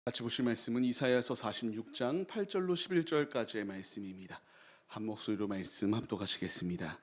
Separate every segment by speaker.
Speaker 1: 같이 보실 말씀은 이사야서 46장 8절로 11절까지의 말씀입니다. 한 목소리로 말씀 합독하시겠습니다.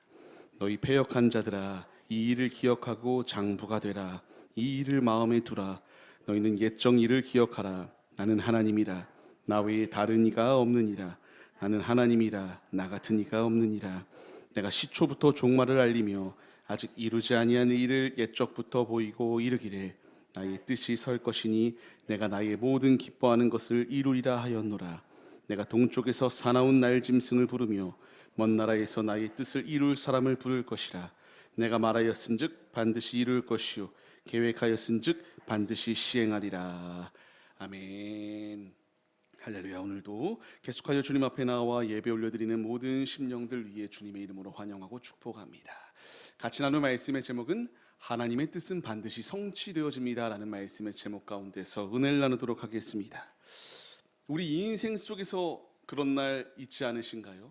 Speaker 1: 너희 패역한 자들아, 이 일을 기억하고 장부가 되라. 이 일을 마음에 두라. 너희는 옛적 일을 기억하라. 나는 하나님이라. 나 외에 다른 이가 없느니라. 나는 하나님이라. 나 같은 이가 없느니라. 내가 시초부터 종말을 알리며 아직 이루지 아니한 일을 옛적부터 보이고 이르기를 나의 뜻이 설 것이니 내가 나의 모든 기뻐하는 것을 이루리라 하였노라. 내가 동쪽에서 사나운 날짐승을 부르며 먼 나라에서 나의 뜻을 이룰 사람을 부를 것이라. 내가 말하였은즉 반드시 이룰 것이요 계획하였은즉 반드시 시행하리라. 아멘. 할렐루야. 오늘도 계속하여 주님 앞에 나와 예배 올려드리는 모든 심령들 위해 주님의 이름으로 환영하고 축복합니다. 같이 나눌 말씀의 제목은 하나님의 뜻은 반드시 성취되어집니다 라는 말씀의 제목 가운데서 은혜를 나누도록 하겠습니다. 우리 인생 속에서 그런 날 있지 않으신가요?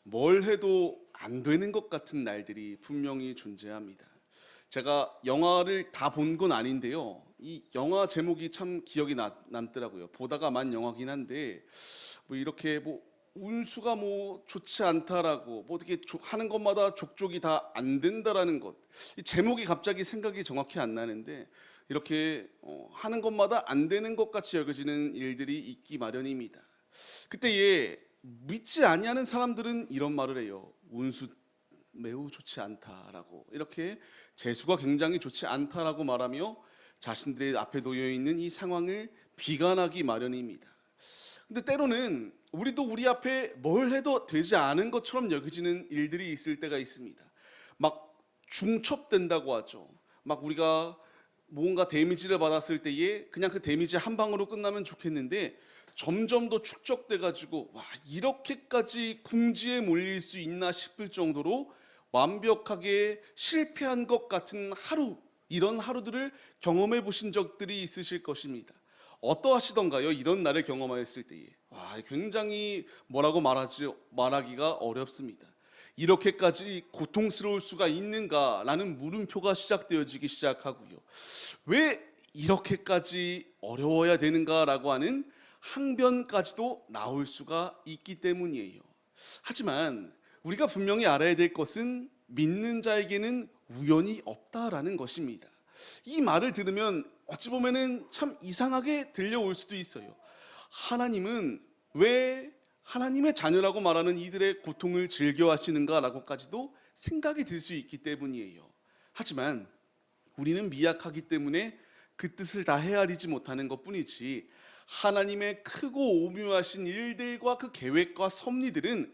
Speaker 1: 뭘 해도 안 되는 것 같은 날들이 분명히 존재합니다. 제가 영화를 다 본 건 아닌데요, 이 영화 제목이 참 기억이 남더라고요. 보다가 만 영화긴 한데 이렇게 운수가 좋지 않다라고 어떻게 하는 것마다 족족이 다 안 된다라는 것, 이 제목이 갑자기 생각이 정확히 안 나는데 이렇게 하는 것마다 안 되는 것 같이 여겨지는 일들이 있기 마련입니다. 그때에 믿지 아니하는 사람들은 이런 말을 해요. 운수 매우 좋지 않다라고, 이렇게 재수가 굉장히 좋지 않다라고 말하며 자신들의 앞에 놓여 있는 이 상황을 비관하기 마련입니다. 근데 때로는 우리도 우리 앞에 뭘 해도 되지 않은 것처럼 여겨지는 일들이 있을 때가 있습니다. 막 중첩된다고 하죠. 막 우리가 뭔가 데미지를 받았을 때에 그냥 그 데미지 한 방으로 끝나면 좋겠는데 점점 더 축적돼 가지고 이렇게까지 궁지에 몰릴 수 있나 싶을 정도로 완벽하게 실패한 것 같은 하루, 이런 하루들을 경험해 보신 적들이 있으실 것입니다. 어떠하시던가요? 이런 날을 경험하였을 때에 굉장히 뭐라고 말하기가 어렵습니다. 이렇게까지 고통스러울 수가 있는가라는 물음표가 시작되어지기 시작하고요. 왜 이렇게까지 어려워야 되는가라고 하는 항변까지도 나올 수가 있기 때문이에요. 하지만 우리가 분명히 알아야 될 것은 믿는 자에게는 우연이 없다라는 것입니다. 이 말을 들으면 어찌 보면은 참 이상하게 들려올 수도 있어요. 하나님은 왜 하나님의 자녀라고 말하는 이들의 고통을 즐겨하시는가라고까지도 생각이 들 수 있기 때문이에요. 하지만 우리는 미약하기 때문에 그 뜻을 다 헤아리지 못하는 것뿐이지, 하나님의 크고 오묘하신 일들과 그 계획과 섭리들은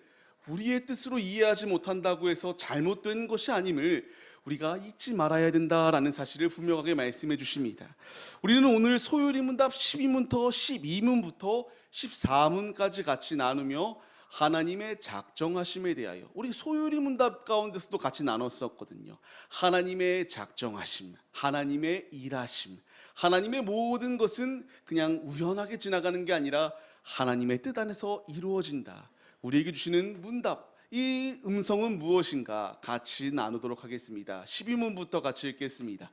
Speaker 1: 우리의 뜻으로 이해하지 못한다고 해서 잘못된 것이 아님을 우리가 잊지 말아야 된다라는 사실을 분명하게 말씀해 주십니다. 우리는 오늘 소요리 문답 12문부터 12문부터 14문까지 같이 나누며 하나님의 작정하심에 대하여, 우리 소요리 문답 가운데서도 같이 나눴었거든요. 하나님의 작정하심, 하나님의 일하심, 하나님의 모든 것은 그냥 우연하게 지나가는 게 아니라 하나님의 뜻 안에서 이루어진다. 우리에게 주시는 문답, 이 음성은 무엇인가 같이 나누도록 하겠습니다. 12문부터 같이 읽겠습니다.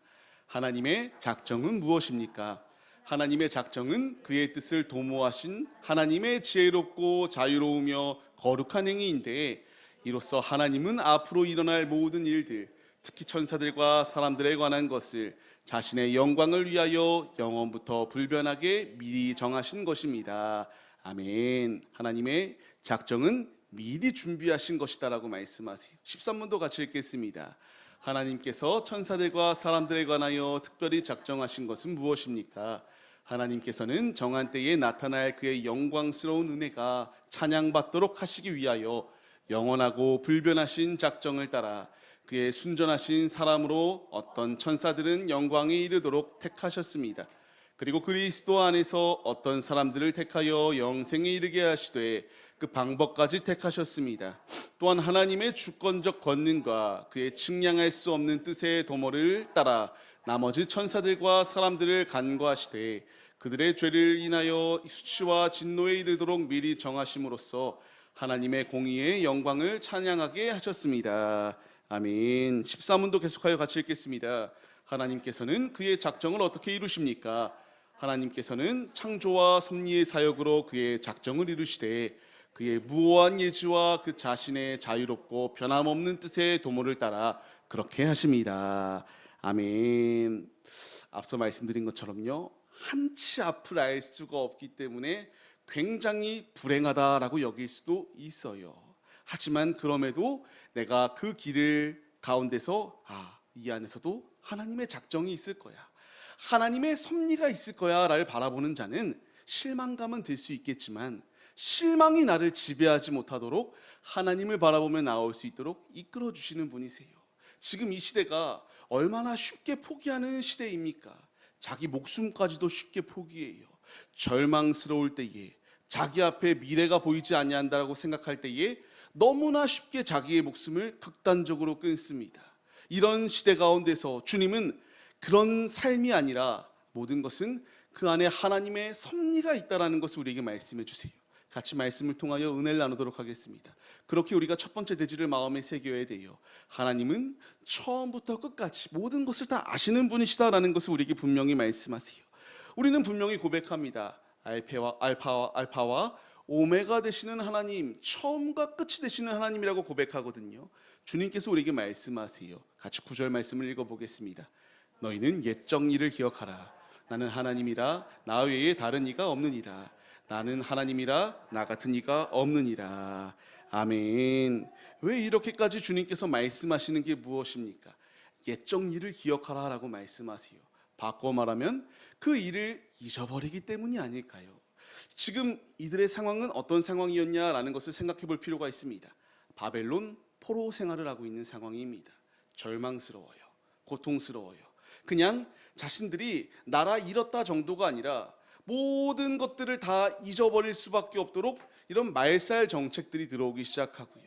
Speaker 1: 하나님의 작정은 무엇입니까? 하나님의 작정은 그의 뜻을 도모하신 하나님의 지혜롭고 자유로우며 거룩한 행위인데, 이로써 하나님은 앞으로 일어날 모든 일들, 특히 천사들과 사람들에 관한 것을 자신의 영광을 위하여 영원부터 불변하게 미리 정하신 것입니다. 아멘. 하나님의 작정은 미리 준비하신 것이다라고 말씀하세요. 13문도 같이 읽겠습니다. 하나님께서 천사들과 사람들에 관하여 특별히 작정하신 것은 무엇입니까? 하나님께서는 정한 때에 나타날 그의 영광스러운 은혜가 찬양받도록 하시기 위하여 영원하고 불변하신 작정을 따라 그의 순전하신 사람으로 어떤 천사들은 영광에 이르도록 택하셨습니다. 그리고 그리스도 안에서 어떤 사람들을 택하여 영생에 이르게 하시되 그 방법까지 택하셨습니다. 또한 하나님의 주권적 권능과 그의 측량할 수 없는 뜻의 도모를 따라 나머지 천사들과 사람들을 간과하시되 그들의 죄를 인하여 수치와 진노에 이르도록 미리 정하심으로써 하나님의 공의의 영광을 찬양하게 하셨습니다. 아멘. 13문도 계속하여 같이 읽겠습니다. 하나님께서는 그의 작정을 어떻게 이루십니까? 하나님께서는 창조와 섭리의 사역으로 그의 작정을 이루시되 그의 무오한 예지와 그 자신의 자유롭고 변함없는 뜻의 도모를 따라 그렇게 하십니다. 아멘. 앞서 말씀드린 것처럼요, 한치 앞을 알 수가 없기 때문에 굉장히 불행하다라고 여길 수도 있어요. 하지만 그럼에도 내가 그 길을 가운데서 이 안에서도 하나님의 작정이 있을 거야, 하나님의 섭리가 있을 거야 라를 바라보는 자는 실망감은 들 수 있겠지만 실망이 나를 지배하지 못하도록 하나님을 바라보며 나올 수 있도록 이끌어 주시는 분이세요. 지금 이 시대가 얼마나 쉽게 포기하는 시대입니까? 자기 목숨까지도 쉽게 포기해요. 절망스러울 때에, 자기 앞에 미래가 보이지 아니한다라고 생각할 때에 너무나 쉽게 자기의 목숨을 극단적으로 끊습니다. 이런 시대 가운데서 주님은 그런 삶이 아니라 모든 것은 그 안에 하나님의 섭리가 있다라는 것을 우리에게 말씀해 주세요. 같이 말씀을 통하여 은혜를 나누도록 하겠습니다. 그렇게 우리가 첫 번째 대지를 마음에 새겨야 돼요. 하나님은 처음부터 끝까지 모든 것을 다 아시는 분이시다라는 것을 우리에게 분명히 말씀하세요. 우리는 분명히 고백합니다. 알파와 오메가 되시는 하나님, 처음과 끝이 되시는 하나님이라고 고백하거든요. 주님께서 우리에게 말씀하세요. 같이 9절 말씀을 읽어보겠습니다. 너희는 옛적 일을 기억하라. 나는 하나님이라 나 외에 다른 이가 없느니라. 나는 하나님이라 나 같은 이가 없느니라. 아멘. 왜 이렇게까지 주님께서 말씀하시는 게 무엇입니까? 옛적 일을 기억하라 라고 말씀하세요. 바꿔 말하면 그 일을 잊어버리기 때문이 아닐까요? 지금 이들의 상황은 어떤 상황이었냐라는 것을 생각해 볼 필요가 있습니다. 바벨론 포로 생활을 하고 있는 상황입니다. 절망스러워요. 고통스러워요. 그냥 자신들이 나라 잃었다 정도가 아니라 모든 것들을 다 잊어버릴 수밖에 없도록 이런 말살 정책들이 들어오기 시작하고요.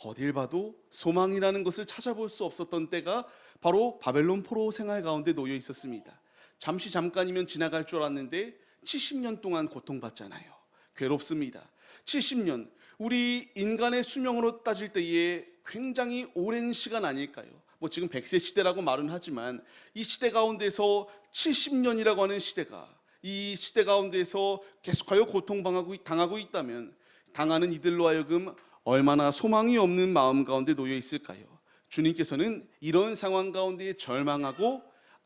Speaker 1: 어딜 봐도 소망이라는 것을 찾아볼 수 없었던 때가 바로 바벨론 포로 생활 가운데 놓여 있었습니다. 잠깐이면 지나갈 줄 알았는데 70년 동안 고통받잖아요. 괴롭습니다. 70년, 우리 인간의 수명으로 따질 때에 굉장히 오랜 시간 아닐까요? 지금 100세 시대라고 말은 하지만 이 시대 가운데서 70년이라고 하는 시대가, 이 시대 가운데서 계속하여 고통당하고 있다면 당하는 이들로 하여금 얼마나 소망이 없는 마음 가운데 놓여 있을까요? 주님께서는 이런 상황 가운데 절망하고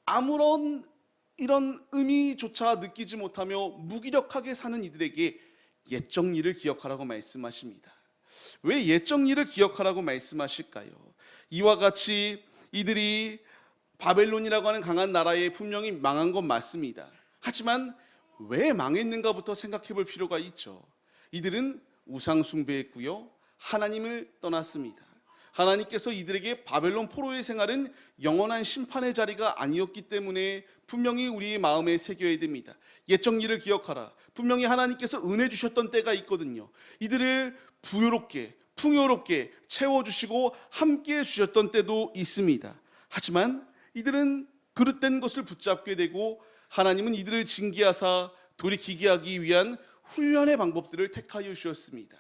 Speaker 1: 아무런 이런 의미조차 느끼지 못하며 무기력하게 사는 이들에게 옛적 일을 기억하라고 말씀하십니다. 왜 옛적 일을 기억하라고 말씀하실까요? 이와 같이 이들이 바벨론이라고 하는 강한 나라에 분명히 망한 건 맞습니다. 하지만 왜 망했는가부터 생각해 볼 필요가 있죠. 이들은 우상 숭배했고요, 하나님을 떠났습니다. 하나님께서 이들에게 바벨론 포로의 생활은 영원한 심판의 자리가 아니었기 때문에 분명히 우리의 마음에 새겨야 됩니다. 옛적 일을 기억하라. 분명히 하나님께서 은혜 주셨던 때가 있거든요. 이들을 부유롭게 풍요롭게 채워주시고 함께 주셨던 때도 있습니다. 하지만 이들은 그릇된 것을 붙잡게 되고 하나님은 이들을 징계하사 돌이키게 하기 위한 훈련의 방법들을 택하여 주셨습니다.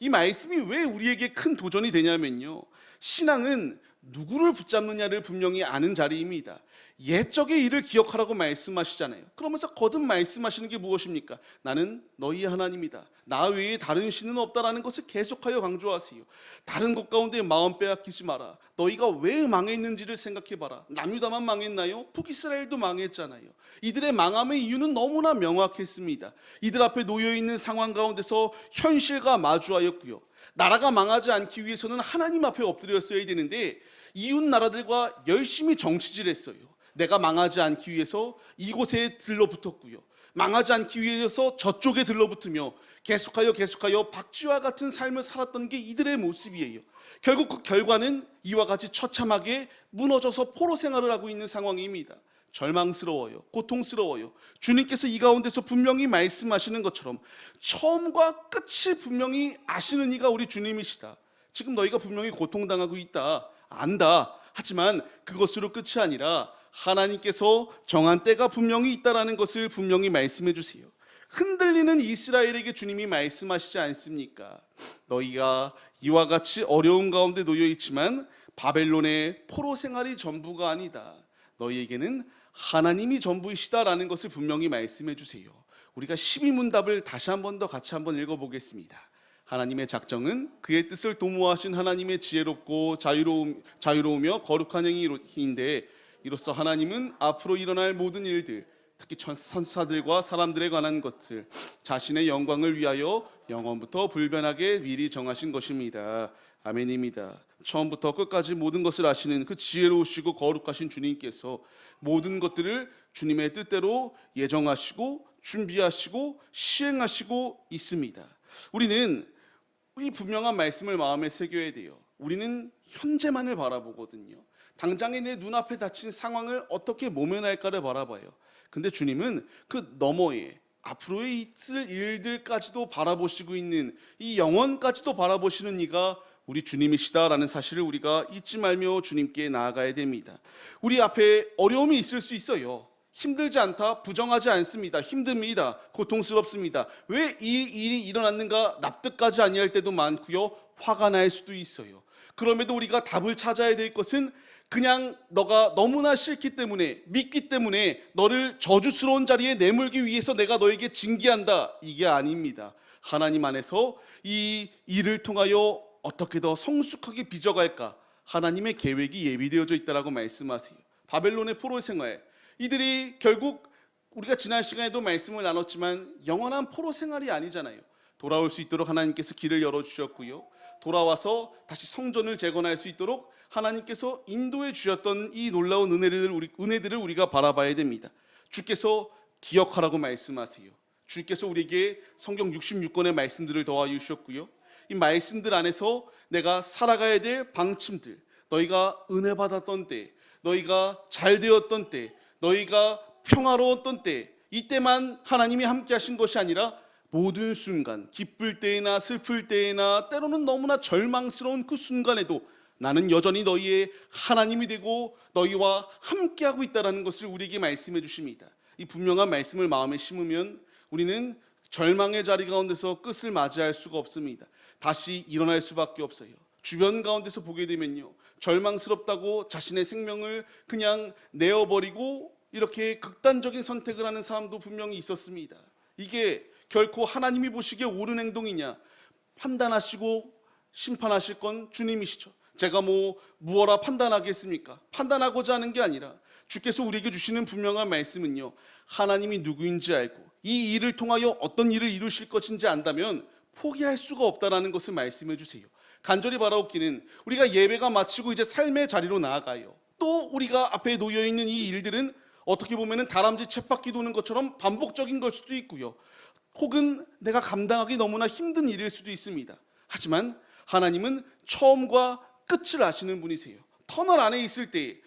Speaker 1: 이 말씀이 왜 우리에게 큰 도전이 되냐면요, 신앙은 누구를 붙잡느냐를 분명히 아는 자리입니다. 옛적의 일을 기억하라고 말씀하시잖아요. 그러면서 거듭 말씀하시는 게 무엇입니까? 나는 너희의 하나님이다. 나 외에 다른 신은 없다라는 것을 계속하여 강조하세요. 다른 것 가운데 마음 빼앗기지 마라. 너희가 왜 망했는지를 생각해봐라. 남유다만 망했나요? 북이스라엘도 망했잖아요. 이들의 망함의 이유는 너무나 명확했습니다. 이들 앞에 놓여있는 상황 가운데서 현실과 마주하였고요, 나라가 망하지 않기 위해서는 하나님 앞에 엎드렸어야 되는데 이웃 나라들과 열심히 정치질했어요. 내가 망하지 않기 위해서 이곳에 들러붙었고요, 망하지 않기 위해서 저쪽에 들러붙으며 계속하여 박쥐와 같은 삶을 살았던 게 이들의 모습이에요. 결국 그 결과는 이와 같이 처참하게 무너져서 포로 생활을 하고 있는 상황입니다. 절망스러워요. 고통스러워요. 주님께서 이 가운데서 분명히 말씀하시는 것처럼 처음과 끝이 분명히 아시는 이가 우리 주님이시다. 지금 너희가 분명히 고통당하고 있다, 안다. 하지만 그것으로 끝이 아니라 하나님께서 정한 때가 분명히 있다라는 것을 분명히 말씀해 주세요. 흔들리는 이스라엘에게 주님이 말씀하시지 않습니까? 너희가 이와 같이 어려운 가운데 놓여 있지만 바벨론의 포로 생활이 전부가 아니다. 너희에게는 하나님이 전부이시다라는 것을 분명히 말씀해 주세요. 우리가 12문답을 다시 한 번 더 같이 한번 읽어보겠습니다. 하나님의 작정은 그의 뜻을 도모하신 하나님의 지혜롭고 자유로우며 거룩한 행위인데, 이로써 하나님은 앞으로 일어날 모든 일들, 특히 선사들과 사람들에 관한 것을 자신의 영광을 위하여 영원부터 불변하게 미리 정하신 것입니다. 아멘입니다. 처음부터 끝까지 모든 것을 아시는 그 지혜로우시고 거룩하신 주님께서 모든 것들을 주님의 뜻대로 예정하시고 준비하시고 시행하시고 있습니다. 우리는 이 분명한 말씀을 마음에 새겨야 돼요. 우리는 현재만을 바라보거든요. 당장에 내 눈앞에 닥친 상황을 어떻게 모면할까를 바라봐요. 근데 주님은 그 너머에 앞으로 있을 일들까지도 바라보시고 있는, 이 영원까지도 바라보시는 이가 우리 주님이시다라는 사실을 우리가 잊지 말며 주님께 나아가야 됩니다. 우리 앞에 어려움이 있을 수 있어요. 힘들지 않다, 부정하지 않습니다. 힘듭니다. 고통스럽습니다. 왜 이 일이 일어났는가 납득까지 아니할 때도 많고요. 화가 날 수도 있어요. 그럼에도 우리가 답을 찾아야 될 것은 그냥 너가 너무나 싫기 때문에, 믿기 때문에 너를 저주스러운 자리에 내몰기 위해서 내가 너에게 징계한다, 이게 아닙니다. 하나님 안에서 이 일을 통하여 어떻게 더 성숙하게 빚어갈까, 하나님의 계획이 예비되어져 있다라고 말씀하세요. 바벨론의 포로 생활, 이들이 결국 우리가 지난 시간에도 말씀을 나눴지만 영원한 포로 생활이 아니잖아요. 돌아올 수 있도록 하나님께서 길을 열어주셨고요, 돌아와서 다시 성전을 재건할 수 있도록 하나님께서 인도해 주셨던 이 놀라운 은혜들을 우리가 바라봐야 됩니다. 주께서 기억하라고 말씀하세요. 주께서 우리에게 성경 66권의 말씀들을 더하여 주셨고요, 이 말씀들 안에서 내가 살아가야 될 방침들, 너희가 은혜 받았던 때, 너희가 잘 되었던 때, 너희가 평화로웠던 때, 이때만 하나님이 함께 하신 것이 아니라 모든 순간, 기쁠 때나 슬플 때나 때로는 너무나 절망스러운 그 순간에도 나는 여전히 너희의 하나님이 되고 너희와 함께하고 있다는 것을 우리에게 말씀해 주십니다. 이 분명한 말씀을 마음에 심으면 우리는 절망의 자리 가운데서 끝을 맞이할 수가 없습니다. 다시 일어날 수밖에 없어요. 주변 가운데서 보게 되면요, 절망스럽다고 자신의 생명을 그냥 내어버리고 이렇게 극단적인 선택을 하는 사람도 분명히 있었습니다. 이게 결코 하나님이 보시기에 옳은 행동이냐? 판단하시고 심판하실 건 주님이시죠. 제가 무엇라 판단하겠습니까? 판단하고자 하는 게 아니라 주께서 우리에게 주시는 분명한 말씀은요, 하나님이 누구인지 알고 이 일을 통하여 어떤 일을 이루실 것인지 안다면 포기할 수가 없다라는 것을 말씀해 주세요. 간절히 바라옵기는 우리가 예배가 마치고 이제 삶의 자리로 나아가요. 또 우리가 앞에 놓여있는 이 일들은 어떻게 보면 다람쥐 쳇바퀴 도는 것처럼 반복적인 걸 수도 있고요, 혹은 내가 감당하기 너무나 힘든 일일 수도 있습니다. 하지만 하나님은 처음과 끝을 아시는 분이세요. 터널 안에 있을 때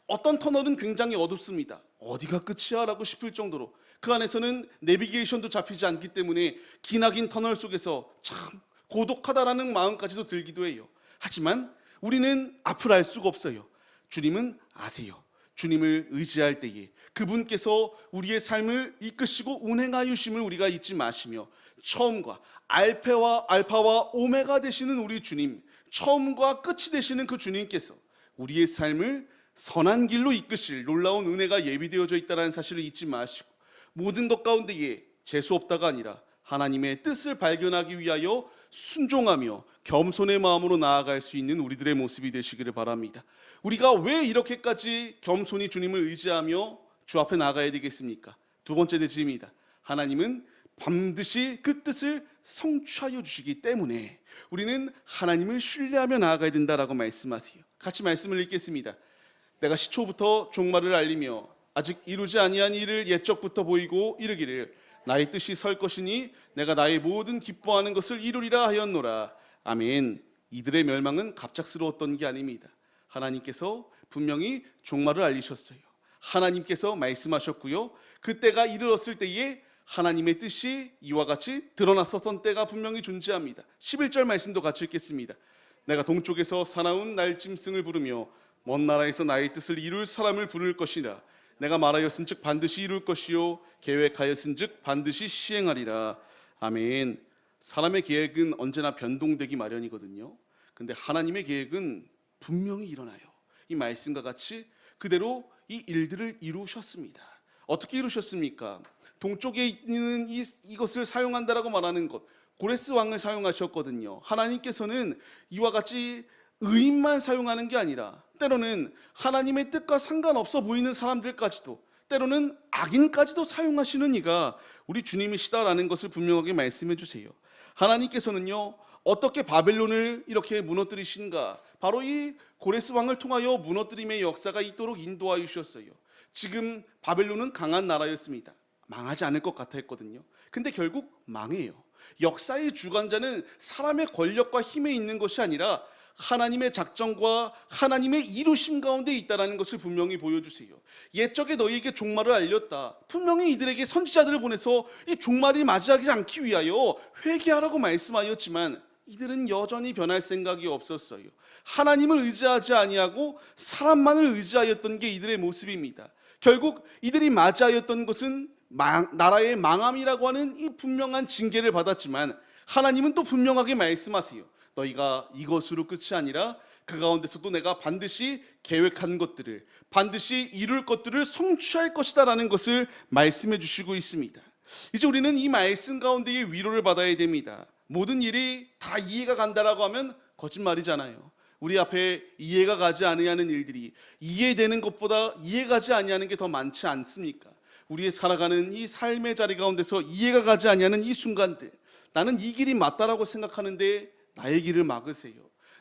Speaker 1: 어떤 터널은 굉장히 어둡습니다. 어디가 끝이야? 라고 싶을 정도로 그 안에서는 내비게이션도 잡히지 않기 때문에 기나긴 터널 속에서 참 고독하다라는 마음까지도 들기도 해요. 하지만 우리는 앞을 알 수가 없어요. 주님은 아세요. 주님을 의지할 때에 그분께서 우리의 삶을 이끄시고 운행하여 주심을 우리가 잊지 마시며, 처음과 알파와 오메가 되시는 우리 주님, 처음과 끝이 되시는 그 주님께서 우리의 삶을 선한 길로 이끄실 놀라운 은혜가 예비되어져 있다는 사실을 잊지 마시고, 모든 것 가운데에 재수없다가 아니라 하나님의 뜻을 발견하기 위하여 순종하며 겸손의 마음으로 나아갈 수 있는 우리들의 모습이 되시기를 바랍니다. 우리가 왜 이렇게까지 겸손히 주님을 의지하며 주 앞에 나아가야 되겠습니까? 두 번째 대지입니다. 하나님은 반드시 그 뜻을 성취하여 주시기 때문에 우리는 하나님을 신뢰하며 나아가야 된다라고 말씀하세요. 같이 말씀을 읽겠습니다. 내가 시초부터 종말을 알리며 아직 이루지 아니한 일을 옛적부터 보이고 이르기를 나의 뜻이 설 것이니 내가 나의 모든 기뻐하는 것을 이루리라 하였노라. 아멘. 이들의 멸망은 갑작스러웠던 게 아닙니다. 하나님께서 분명히 종말을 알리셨어요. 하나님께서 말씀하셨고요, 그때가 이르렀을 때에 하나님의 뜻이 이와 같이 드러났었던 때가 분명히 존재합니다. 11절 말씀도 같이 읽겠습니다. 내가 동쪽에서 사나운 날짐승을 부르며 먼 나라에서 나의 뜻을 이룰 사람을 부를 것이라. 내가 말하였은즉 반드시 이룰 것이요 계획하였은즉 반드시 시행하리라. 아멘. 사람의 계획은 언제나 변동되기 마련이거든요. 근데 하나님의 계획은 분명히 일어나요. 이 말씀과 같이 그대로 이 일들을 이루셨습니다. 어떻게 이루셨습니까? 동쪽에 있는 이것을 사용한다라고 말하는 것, 고레스 왕을 사용하셨거든요. 하나님께서는 이와 같이 의인만 사용하는 게 아니라 때로는 하나님의 뜻과 상관없어 보이는 사람들까지도, 때로는 악인까지도 사용하시는 이가 우리 주님이시다라는 것을 분명하게 말씀해 주세요. 하나님께서는요, 어떻게 바벨론을 이렇게 무너뜨리신가? 바로 이 고레스 왕을 통하여 무너뜨림의 역사가 있도록 인도하여 주셨어요. 지금 바벨론은 강한 나라였습니다. 망하지 않을 것 같았거든요. 근데 결국 망해요. 역사의 주관자는 사람의 권력과 힘에 있는 것이 아니라 하나님의 작정과 하나님의 이루심 가운데 있다는 것을 분명히 보여주세요. 옛적에 너희에게 종말을 알렸다. 분명히 이들에게 선지자들을 보내서 이 종말이 맞이하지 않기 위하여 회개하라고 말씀하였지만 이들은 여전히 변할 생각이 없었어요. 하나님을 의지하지 아니하고 사람만을 의지하였던 게 이들의 모습입니다. 결국 이들이 맞이하였던 것은 나라의 망함이라고 하는 이 분명한 징계를 받았지만 하나님은 또 분명하게 말씀하세요. 너희가 이것으로 끝이 아니라 그 가운데서도 내가 반드시 계획한 것들을, 반드시 이룰 것들을 성취할 것이다 라는 것을 말씀해 주시고 있습니다. 이제 우리는 이 말씀 가운데의 위로를 받아야 됩니다. 모든 일이 다 이해가 간다라고 하면 거짓말이잖아요. 우리 앞에 이해가 가지 아니하는 일들이 이해되는 것보다 이해가지 아니하는 게 더 많지 않습니까? 우리의 살아가는 이 삶의 자리 가운데서 이해가 가지 아니하는 이 순간들, 나는 이 길이 맞다라고 생각하는데 나의 길을 막으세요.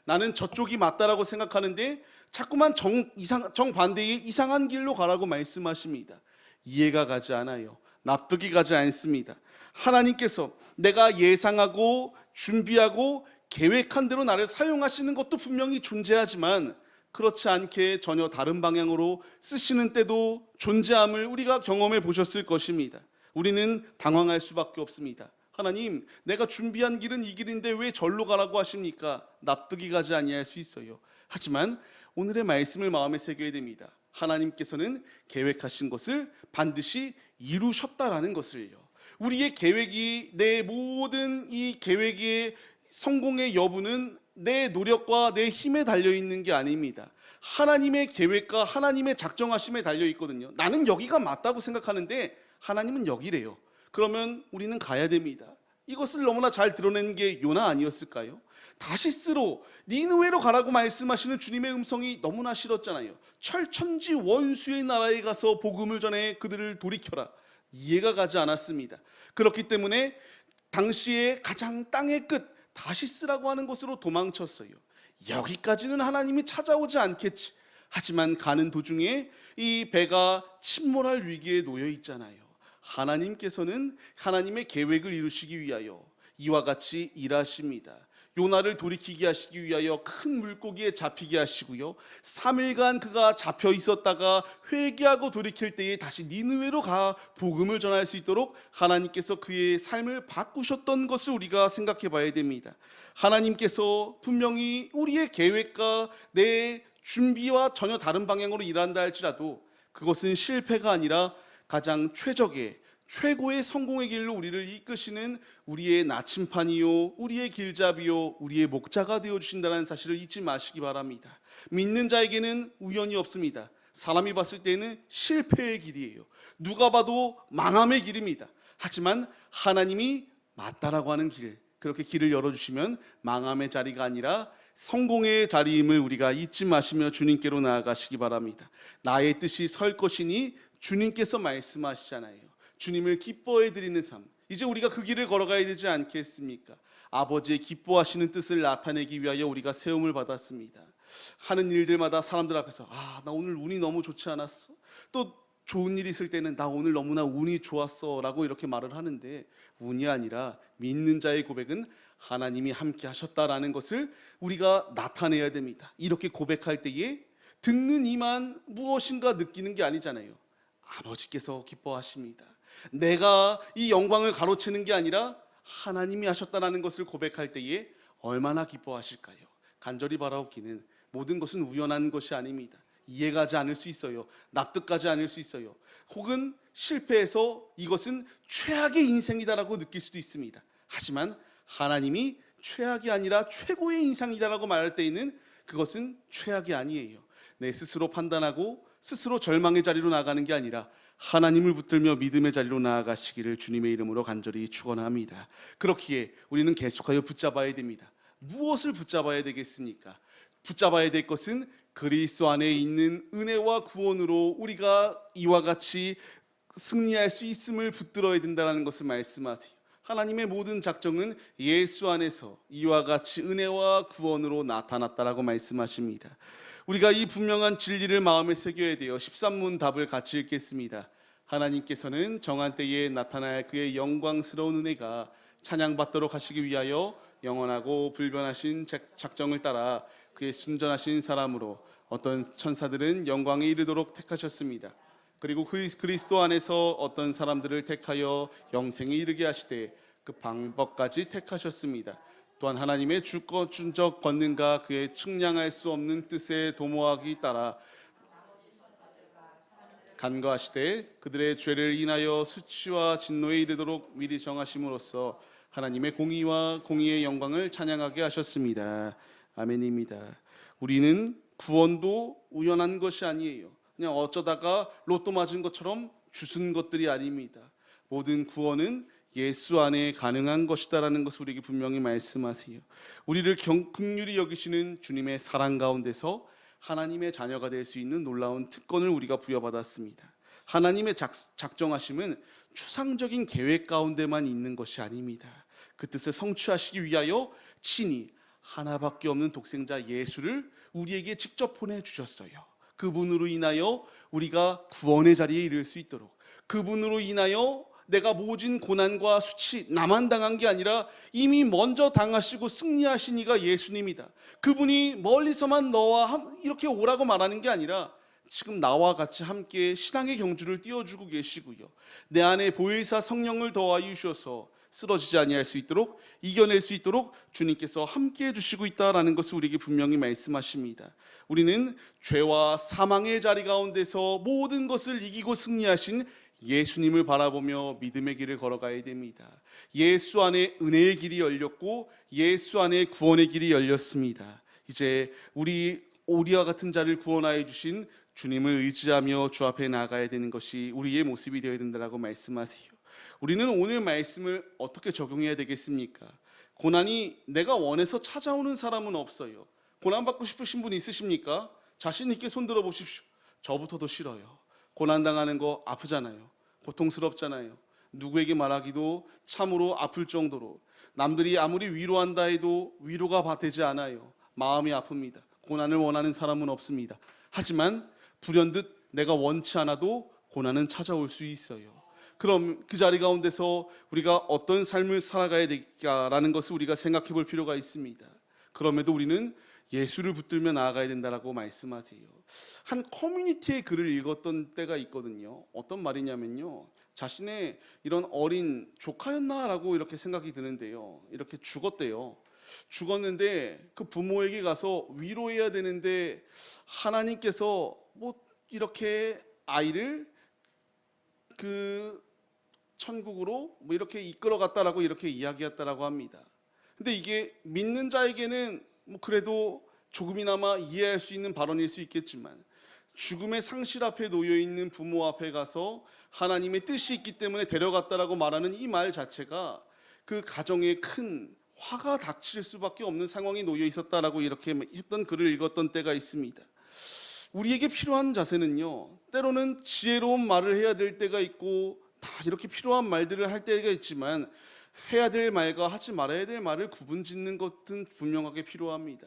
Speaker 1: 나는 저쪽이 맞다라고 생각하는데 자꾸만 정반대의 이상한 길로 가라고 말씀하십니다. 이해가 가지 않아요. 납득이 가지 않습니다. 하나님께서 내가 예상하고 준비하고 계획한 대로 나를 사용하시는 것도 분명히 존재하지만 그렇지 않게 전혀 다른 방향으로 쓰시는 때도 존재함을 우리가 경험해 보셨을 것입니다. 우리는 당황할 수밖에 없습니다. 하나님, 내가 준비한 길은 이 길인데 왜 절로 가라고 하십니까? 납득이 가지 아니할 수 있어요. 하지만 오늘의 말씀을 마음에 새겨야 됩니다. 하나님께서는 계획하신 것을 반드시 이루셨다라는 것을요. 우리의 계획이, 내 모든 이 계획의 성공의 여부는 내 노력과 내 힘에 달려있는 게 아닙니다. 하나님의 계획과 하나님의 작정하심에 달려있거든요. 나는 여기가 맞다고 생각하는데 하나님은 여기래요. 그러면 우리는 가야 됩니다. 이것을 너무나 잘 드러낸 게 요나 아니었을까요? 다시스로 니느웨로 가라고 말씀하시는 주님의 음성이 너무나 싫었잖아요. 철천지 원수의 나라에 가서 복음을 전해 그들을 돌이켜라. 이해가 가지 않았습니다. 그렇기 때문에 당시에 가장 땅의 끝 다시스라고 하는 곳으로 도망쳤어요. 여기까지는 하나님이 찾아오지 않겠지. 하지만 가는 도중에 이 배가 침몰할 위기에 놓여 있잖아요. 하나님께서는 하나님의 계획을 이루시기 위하여 이와 같이 일하십니다. 요나를 돌이키게 하시기 위하여 큰 물고기에 잡히게 하시고요, 3일간 그가 잡혀 있었다가 회개하고 돌이킬 때에 다시 니느웨로 가 복음을 전할 수 있도록 하나님께서 그의 삶을 바꾸셨던 것을 우리가 생각해 봐야 됩니다. 하나님께서 분명히 우리의 계획과 내 준비와 전혀 다른 방향으로 일한다 할지라도 그것은 실패가 아니라 가장 최고의 성공의 길로 우리를 이끄시는 우리의 나침판이요, 우리의 길잡이요, 우리의 목자가 되어주신다는 사실을 잊지 마시기 바랍니다. 믿는 자에게는 우연이 없습니다. 사람이 봤을 때는 실패의 길이에요. 누가 봐도 망함의 길입니다. 하지만 하나님이 맞다라고 하는 길, 그렇게 길을 열어주시면 망함의 자리가 아니라 성공의 자리임을 우리가 잊지 마시며 주님께로 나아가시기 바랍니다. 나의 뜻이 설 것이니 주님께서 말씀하시잖아요. 주님을 기뻐해 드리는 삶, 이제 우리가 그 길을 걸어가야 되지 않겠습니까? 아버지의 기뻐하시는 뜻을 나타내기 위하여 우리가 세움을 받았습니다. 하는 일들마다 사람들 앞에서 나 오늘 운이 너무 좋지 않았어, 또 좋은 일이 있을 때는 나 오늘 너무나 운이 좋았어 라고 이렇게 말을 하는데, 운이 아니라 믿는 자의 고백은 하나님이 함께 하셨다라는 것을 우리가 나타내야 됩니다. 이렇게 고백할 때에 듣는 이만 무엇인가 느끼는 게 아니잖아요. 아버지께서 기뻐하십니다. 내가 이 영광을 가로채는 게 아니라 하나님이 하셨다는 것을 고백할 때에 얼마나 기뻐하실까요? 간절히 바라옵기는 모든 것은 우연한 것이 아닙니다. 이해가지 않을 수 있어요. 납득가지 않을 수 있어요. 혹은 실패해서 이것은 최악의 인생이다라고 느낄 수도 있습니다. 하지만 하나님이 최악이 아니라 최고의 인생이다라고 말할 때에는 그것은 최악이 아니에요. 내 스스로 판단하고 스스로 절망의 자리로 나아가는 게 아니라 하나님을 붙들며 믿음의 자리로 나아가시기를 주님의 이름으로 간절히 축원합니다. 그렇기에 우리는 계속하여 붙잡아야 됩니다. 무엇을 붙잡아야 되겠습니까? 붙잡아야 될 것은 그리스도 안에 있는 은혜와 구원으로 우리가 이와 같이 승리할 수 있음을 붙들어야 된다는 것을 말씀하세요. 하나님의 모든 작정은 예수 안에서 이와 같이 은혜와 구원으로 나타났다라고 말씀하십니다. 우리가 이 분명한 진리를 마음에 새겨야 돼요. 13문 답을 같이 읽겠습니다. 하나님께서는 정한 때에 나타날 그의 영광스러운 은혜가 찬양받도록 하시기 위하여 영원하고 불변하신 작정을 따라 그의 순전하신 사람으로 어떤 천사들은 영광에 이르도록 택하셨습니다. 그리고 그리스도 안에서 어떤 사람들을 택하여 영생에 이르게 하시되 그 방법까지 택하셨습니다. 또한 하나님의 주권적 권능과 그의 측량할 수 없는 뜻에 도모하기 따라 간과하시되 그들의 죄를 인하여 수치와 진노에 이르도록 미리 정하심으로써 하나님의 공의와 공의의 영광을 찬양하게 하셨습니다. 아멘입니다. 우리는 구원도 우연한 것이 아니에요. 그냥 어쩌다가 로또 맞은 것처럼 주순 것들이 아닙니다. 모든 구원은 예수 안에 가능한 것이다라는 것을 우리에게 분명히 말씀하세요. 우리를 긍휼히 여기시는 주님의 사랑 가운데서 하나님의 자녀가 될 수 있는 놀라운 특권을 우리가 부여받았습니다. 하나님의 작정하심은 추상적인 계획 가운데만 있는 것이 아닙니다. 그 뜻을 성취하시기 위하여 친히 하나밖에 없는 독생자 예수를 우리에게 직접 보내주셨어요. 그분으로 인하여 우리가 구원의 자리에 이를 수 있도록, 그분으로 인하여 내가 모진 고난과 수치 나만 당한 게 아니라 이미 먼저 당하시고 승리하신 이가 예수님이다. 그분이 멀리서만 너와 이렇게 오라고 말하는 게 아니라 지금 나와 같이 함께 신앙의 경주를 띄워주고 계시고요. 내 안에 보혜사 성령을 더하여 주셔서 쓰러지지 아니할 수 있도록, 이겨낼 수 있도록 주님께서 함께 해주시고 있다라는 것을 우리에게 분명히 말씀하십니다. 우리는 죄와 사망의 자리 가운데서 모든 것을 이기고 승리하신 예수님을 바라보며 믿음의 길을 걸어가야 됩니다. 예수 안에 은혜의 길이 열렸고 예수 안에 구원의 길이 열렸습니다. 이제 우리와 같은 자를 구원하여 주신 주님을 의지하며 주 앞에 나가야 되는 것이 우리의 모습이 되어야 된다고 말씀하세요. 우리는 오늘 말씀을 어떻게 적용해야 되겠습니까? 고난이 내가 원해서 찾아오는 사람은 없어요. 고난받고 싶으신 분 있으십니까? 자신 있게 손들어 보십시오. 저부터도 싫어요. 고난당하는 거 아프잖아요. 고통스럽잖아요. 누구에게 말하기도 참으로 아플 정도로, 남들이 아무리 위로한다 해도 위로가 되지 않아요. 마음이 아픕니다. 고난을 원하는 사람은 없습니다. 하지만 불현듯 내가 원치 않아도 고난은 찾아올 수 있어요. 그럼 그 자리 가운데서 우리가 어떤 삶을 살아가야 될까라는 것을 우리가 생각해 볼 필요가 있습니다. 그럼에도 우리는 예수를 붙들며 나아가야 된다라고 말씀하세요. 한 커뮤니티의 글을 읽었던 때가 있거든요. 어떤 말이냐면요, 자신의 이런 어린 조카였나라고 이렇게 생각이 드는데요, 이렇게 죽었대요. 죽었는데 그 부모에게 가서 위로해야 되는데 하나님께서 뭐 이렇게 아이를 그 천국으로 뭐 이렇게 이끌어갔다라고 이렇게 이야기했다라고 합니다. 근데 이게 믿는 자에게는 뭐 그래도 조금이나마 이해할 수 있는 발언일 수 있겠지만, 죽음의 상실 앞에 놓여 있는 부모 앞에 가서 하나님의 뜻이 있기 때문에 데려갔다라고 말하는 이 말 자체가 그 가정에 큰 화가 닥칠 수밖에 없는 상황이 놓여 있었다라고 이렇게 했던 글을 읽었던 때가 있습니다. 우리에게 필요한 자세는요, 때로는 지혜로운 말을 해야 될 때가 있고 다 이렇게 필요한 말들을 할 때가 있지만, 해야 될 말과 하지 말아야 될 말을 구분짓는 것은 분명하게 필요합니다.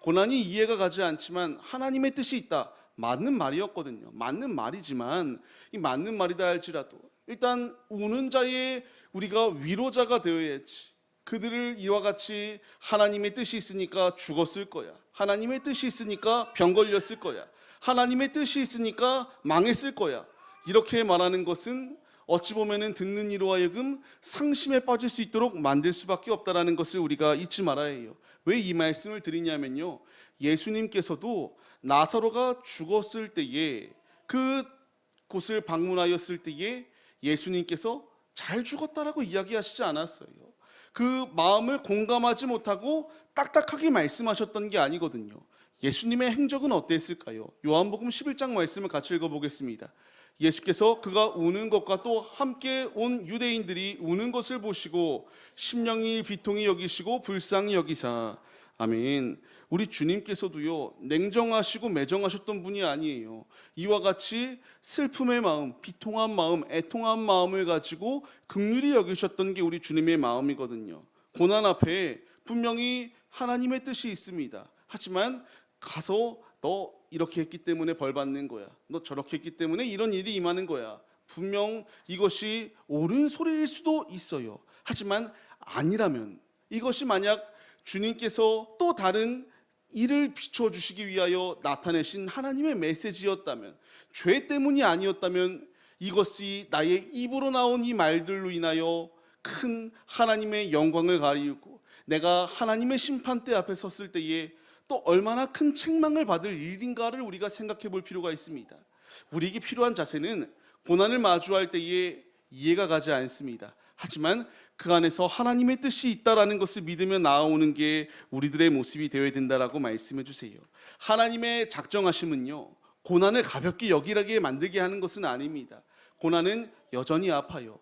Speaker 1: 고난이 이해가 가지 않지만 하나님의 뜻이 있다, 맞는 말이었거든요. 맞는 말이지만 이 맞는 말이다 할지라도 일단 우는 자의 우리가 위로자가 되어야지. 그들을 이와 같이 하나님의 뜻이 있으니까 죽었을 거야, 하나님의 뜻이 있으니까 병 걸렸을 거야, 하나님의 뜻이 있으니까 망했을 거야, 이렇게 말하는 것은 어찌 보면은 듣는 이로 하여금 상심에 빠질 수 있도록 만들 수밖에 없다라는 것을 우리가 잊지 말아야 해요. 왜 이 말씀을 드리냐면요, 예수님께서도 나사로가 죽었을 때에 그 곳을 방문하였을 때에 예수님께서 잘 죽었다라고 이야기하시지 않았어요. 그 마음을 공감하지 못하고 딱딱하게 말씀하셨던 게 아니거든요. 예수님의 행적은 어땠을까요? 요한복음 11장 말씀을 같이 읽어보겠습니다. 예수께서 그가 우는 것과 또 함께 온 유대인들이 우는 것을 보시고 심령이 비통히 여기시고 불쌍히 여기사. 아멘. 우리 주님께서도요, 냉정하시고 매정하셨던 분이 아니에요. 이와 같이 슬픔의 마음, 비통한 마음, 애통한 마음을 가지고 긍휼히 여기셨던 게 우리 주님의 마음이거든요. 고난 앞에 분명히 하나님의 뜻이 있습니다. 하지만 가서 너 이렇게 했기 때문에 벌 받는 거야, 너 저렇게 했기 때문에 이런 일이 임하는 거야, 분명 이것이 옳은 소리일 수도 있어요. 하지만 아니라면, 이것이 만약 주님께서 또 다른 일을 비춰주시기 위하여 나타내신 하나님의 메시지였다면, 죄 때문이 아니었다면, 이것이 나의 입으로 나온 이 말들로 인하여 큰 하나님의 영광을 가리우고 내가 하나님의 심판대 앞에 섰을 때에 또 얼마나 큰 책망을 받을 일인가를 우리가 생각해 볼 필요가 있습니다. 우리에게 필요한 자세는 고난을 마주할 때에 이해가 가지 않습니다. 하지만 그 안에서 하나님의 뜻이 있다라는 것을 믿으며 나아오는 게 우리들의 모습이 되어야 된다라고 말씀해 주세요. 하나님의 작정하심은요, 고난을 가볍게 여기게 만들게 하는 것은 아닙니다. 고난은 여전히 아파요.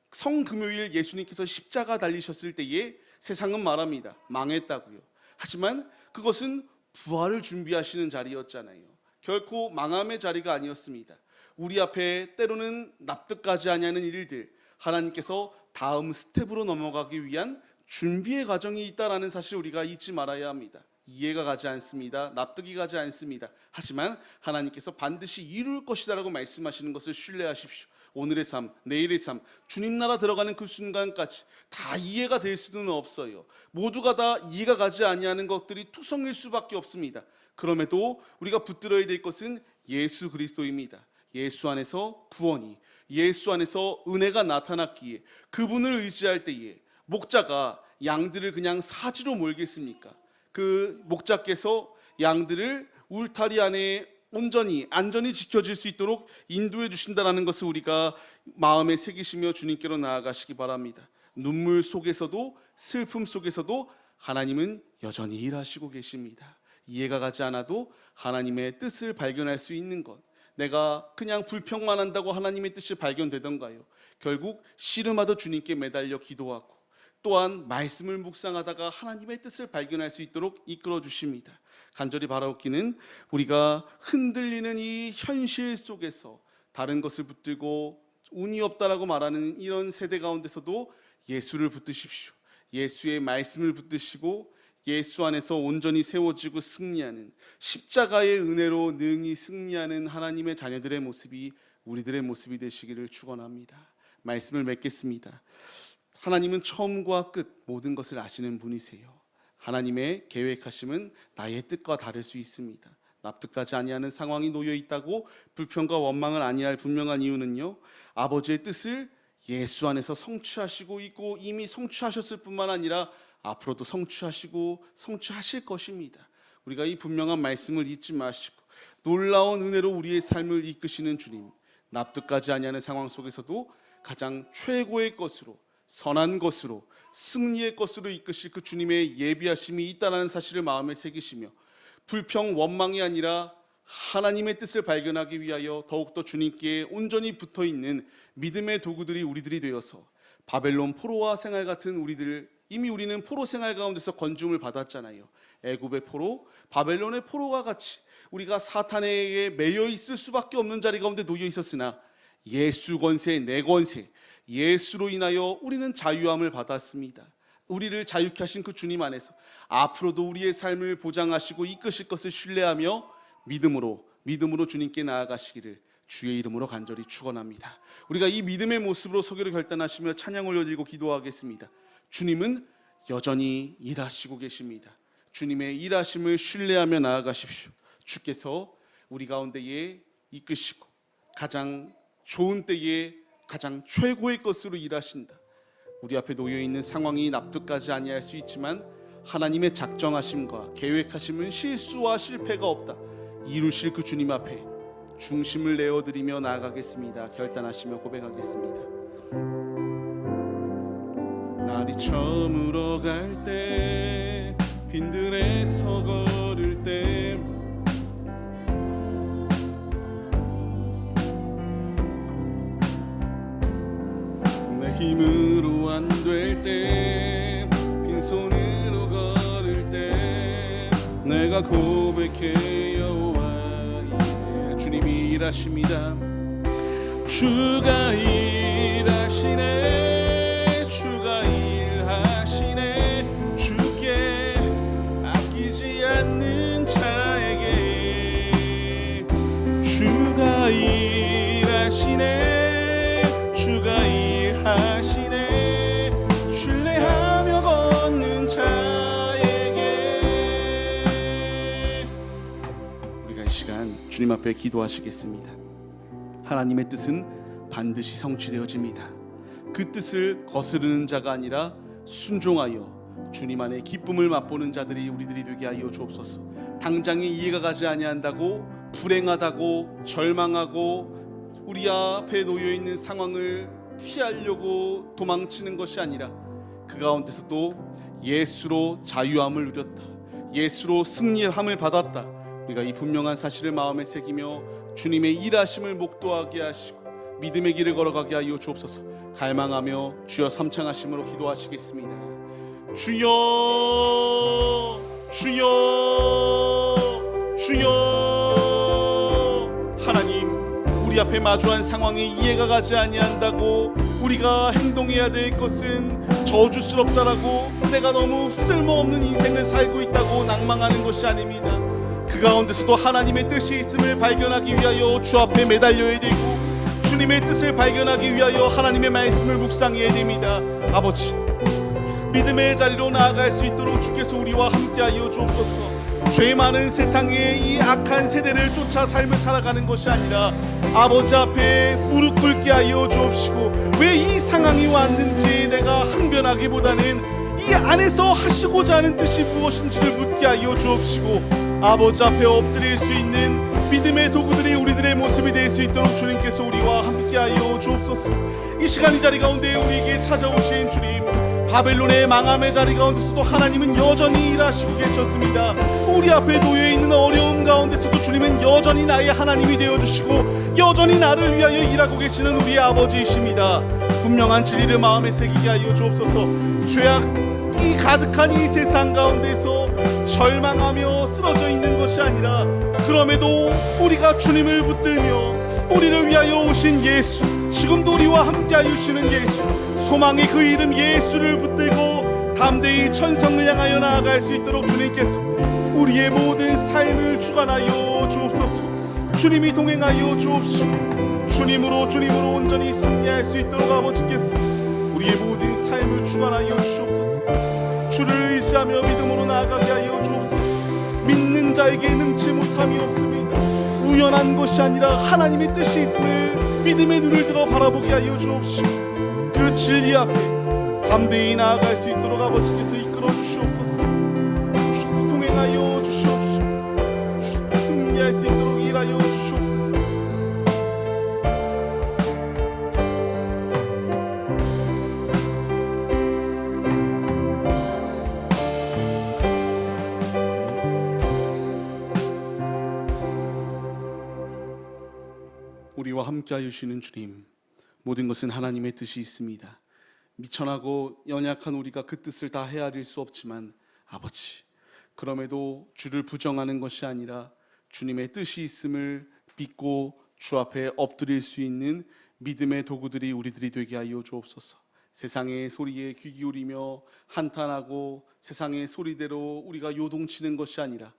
Speaker 1: 성금요일 예수님께서 십자가 달리셨을 때에 세상은 말합니다. 망했다고요. 하지만 그것은 부활을 준비하시는 자리였잖아요. 결코 망함의 자리가 아니었습니다. 우리 앞에 때로는 납득하지 아니하는 일들, 하나님께서 다음 스텝으로 넘어가기 위한 준비의 과정이 있다라는 사실 우리가 잊지 말아야 합니다. 이해가 가지 않습니다. 납득이 가지 않습니다. 하지만 하나님께서 반드시 이룰 것이다라고 말씀하시는 것을 신뢰하십시오. 오늘의 삶, 내일의 삶, 주님 나라 들어가는 그 순간까지 다 이해가 될 수는 없어요. 모두가 다 이해가 가지 아니하는 것들이 투성일 수밖에 없습니다. 그럼에도 우리가 붙들어야 될 것은 예수 그리스도입니다. 예수 안에서 구원이, 예수 안에서 은혜가 나타났기에, 그분을 의지할 때에 목자가 양들을 그냥 사지로 몰겠습니까? 그 목자께서 양들을 울타리 안에 온전히 안전히 지켜질 수 있도록 인도해 주신다는 것을 우리가 마음에 새기시며 주님께로 나아가시기 바랍니다. 눈물 속에서도, 슬픔 속에서도 하나님은 여전히 일하시고 계십니다. 이해가 가지 않아도 하나님의 뜻을 발견할 수 있는 것, 내가 그냥 불평만 한다고 하나님의 뜻이 발견되던가요? 결국 씨름하다 주님께 매달려 기도하고, 또한 말씀을 묵상하다가 하나님의 뜻을 발견할 수 있도록 이끌어 주십니다. 간절히 바라옵기는 우리가 흔들리는 이 현실 속에서 다른 것을 붙들고 운이 없다라고 말하는 이런 세대 가운데서도 예수를 붙드십시오. 예수의 말씀을 붙드시고 예수 안에서 온전히 세워지고 승리하는, 십자가의 은혜로 능히 승리하는 하나님의 자녀들의 모습이 우리들의 모습이 되시기를 축원합니다. 말씀을 맺겠습니다. 하나님은 처음과 끝 모든 것을 아시는 분이세요. 하나님의 계획하심은 나의 뜻과 다를 수 있습니다. 납득하지 아니하는 상황이 놓여 있다고 불평과 원망을 아니할 분명한 이유는요, 아버지의 뜻을 예수 안에서 성취하시고 있고 이미 성취하셨을 뿐만 아니라 앞으로도 성취하시고 성취하실 것입니다. 우리가 이 분명한 말씀을 잊지 마시고 놀라운 은혜로 우리의 삶을 이끄시는 주님, 납득하지 아니하는 상황 속에서도 가장 최고의 것으로, 선한 것으로, 승리의 것으로 이끄실 그 주님의 예비하심이 있다는 사실을 마음에 새기시며 불평, 원망이 아니라 하나님의 뜻을 발견하기 위하여 더욱더 주님께 온전히 붙어있는 믿음의 도구들이 우리들이 되어서 바벨론 포로와 생활 같은 우리들, 이미 우리는 포로 생활 가운데서 건중을 받았잖아요. 애굽의 포로, 바벨론의 포로와 같이 우리가 사탄에게 매여 있을 수밖에 없는 자리 가운데 놓여 있었으나 예수 권세, 내 권세, 예수로 인하여 우리는 자유함을 받았습니다. 우리를 자유케 하신 그 주님 안에서 앞으로도 우리의 삶을 보장하시고 이끄실 것을 신뢰하며 믿음으로 주님께 나아가시기를 주의 이름으로 간절히 축원합니다. 우리가 이 믿음의 모습으로 서기로 결단하시며 찬양 올려드리고 기도하겠습니다. 주님은 여전히 일하시고 계십니다. 주님의 일하심을 신뢰하며 나아가십시오. 주께서 우리 가운데에 이끄시고 가장 좋은 때에 가장 최고의 것으로 일하신다. 우리 앞에 놓여있는 상황이 납득하지 아니할 수 있지만 하나님의 작정하심과 계획하심은 실수와 실패가 없다. 이루실 그 주님 앞에 중심을 내어드리며 나아가겠습니다. 결단하시며 고백하겠습니다. 날이 저물어 갈 때, 빈들에서 걸을 때 힘으로 안 될 때, 빈손으로 걸을 때 내가 고백해 여호와 주님이 일하십니다. 주가 일하시네, 주가 일하시네. 주께 아끼지 않는 자에게 주가 일하시네, 주가 일하시네. 신뢰하며 걷는 자에게. 우리가 이 시간 주님 앞에 기도하시겠습니다. 하나님의 뜻은 반드시 성취되어집니다. 그 뜻을 거스르는 자가 아니라 순종하여 주님 안에 기쁨을 맛보는 자들이 우리들이 되게 하여 주옵소서. 당장에 이해가 가지 아니한다고 불행하다고 절망하고 우리 앞에 놓여 있는 상황을 피하려고 도망치는 것이 아니라 그 가운데서도 예수로 자유함을 누렸다, 예수로 승리함을 받았다. 우리가 이 분명한 사실을 마음에 새기며 주님의 일하심을 목도하게 하시고 믿음의 길을 걸어가게 하여 주옵소서. 갈망하며 주여 삼창하심으로 기도하시겠습니다. 주여, 주여, 주여. 하나님, 우리 앞에 마주한 상황에 이해가 가지 아니한다고 우리가 행동해야 될 것은 저주스럽다라고 내가 너무 쓸모없는 인생을 살고 있다고 낭망하는 것이 아닙니다. 그 가운데서도 하나님의 뜻이 있음을 발견하기 위하여 주 앞에 매달려야 되고 주님의 뜻을 발견하기 위하여 하나님의 말씀을 묵상해야 됩니다. 아버지, 믿음의 자리로 나아갈 수 있도록 주께서 우리와 함께하여 주옵소서. 죄 많은 세상의 이 악한 세대를 쫓아 삶을 살아가는 것이 아니라 아버지 앞에 무릎 꿇게 하여 주옵시고, 왜 이 상황이 왔는지 내가 항변하기보다는 이 안에서 하시고자 하는 뜻이 무엇인지를 묻게 하여 주옵시고, 아버지 앞에 엎드릴 수 있는 믿음의 도구들이 우리들의 모습이 될 수 있도록 주님께서 우리와 함께하여 주옵소서. 이 시간 이 자리 가운데 우리에게 찾아오신 주님, 바벨론의 망함의 자리 가운데서도 하나님은 여전히 일하시고 계셨습니다. 우리 앞에 놓여있는 어려움 가운데서도 주님은 여전히 나의 하나님이 되어주시고 여전히 나를 위하여 일하고 계시는 우리의 아버지이십니다. 분명한 진리를 마음에 새기게 하여 주옵소서. 죄악이 가득한 이 세상 가운데서 절망하며 쓰러져 있는 것이 아니라 그럼에도 우리가 주님을 붙들며 우리를 위하여 오신 예수, 지금도 우리와 함께하여 주시는 예수, 소망의 그 이름 예수를 붙들고 담대히 천성을 향하여 나아갈 수 있도록 주님께서 우리의 모든 삶을 주관하여 주옵소서. 주님이 동행하여 주옵시고 주님으로 온전히 승리할 수 있도록 아버지께서 우리의 모든 삶을 주관하여 주옵소서. 주를 의지하며 믿음으로 나아가게 하여 주옵소서. 믿는 자에게 능치 못함이 없습니다. 우연한 것이 아니라 하나님의 뜻이 있음을 믿음의 눈을 들어 바라보게 하여 주옵시고 그 진리 앞에 담대히 나아갈 수 있도록 아버지께서 이끌어 주시옵소서. 주님 동행하여 주시옵시고 주님 승리할 수 있도록 일하여 주시옵소서. 우리와 함께하여 주시는 주님, 모든 것은 하나님의 뜻이 있습니다. 미천하고 연약한 우리가 그 뜻을 다 헤아릴 수 없지만 아버지, 그럼에도 주를 부정하는 것이 아니라 주님의 뜻이 있음을 믿고 주 앞에 엎드릴 수 있는 믿음의 도구들이 우리들이 되게 하여 주옵소서. 세상의 소리에 귀 기울이며 한탄하고 세상의 소리대로 우리가 요동치는 것이 아니라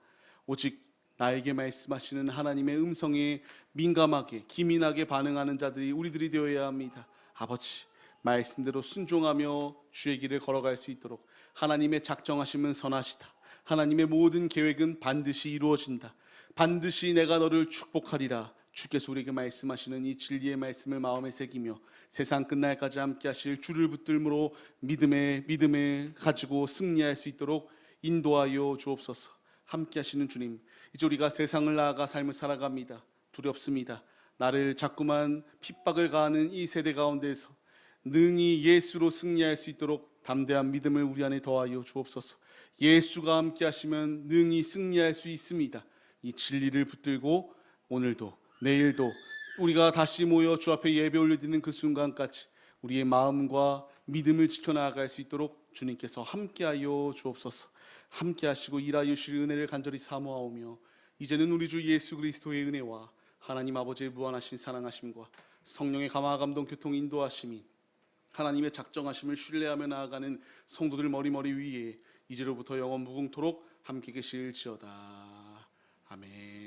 Speaker 1: 오직 나에게 말씀하시는 하나님의 음성에 민감하게 기민하게 반응하는 자들이 우리들이 되어야 합니다. 아버지, 말씀대로 순종하며 주의 길을 걸어갈 수 있도록 하나님의 작정하심은 선하시다. 하나님의 모든 계획은 반드시 이루어진다. 반드시 내가 너를 축복하리라. 주께서 우리에게 말씀하시는 이 진리의 말씀을 마음에 새기며 세상 끝날까지 함께 하실 주를 붙들므로 믿음에 가지고 승리할 수 있도록 인도하여 주옵소서. 함께 하시는 주님, 이제 우리가 세상을 나아가 삶을 살아갑니다. 두렵습니다. 나를 자꾸만 핍박을 가하는 이 세대 가운데서 능히 예수로 승리할 수 있도록 담대한 믿음을 우리 안에 더하여 주옵소서. 예수가 함께 하시면 능히 승리할 수 있습니다. 이 진리를 붙들고 오늘도 내일도 우리가 다시 모여 주 앞에 예배 올려드리는 그 순간까지 우리의 마음과 믿음을 지켜나갈 수 있도록 주님께서 함께하여 주옵소서. 함께하시고 일하여 주실 은혜를 간절히 사모하오며, 이제는 우리 주 예수 그리스도의 은혜와 하나님 아버지의 무한하신 사랑하심과 성령의 감화 감동 교통 인도하심이 하나님의 작정하심을 신뢰하며 나아가는 성도들 머리머리 위에 이제로부터 영원 무궁토록 함께 계실지어다. 아멘.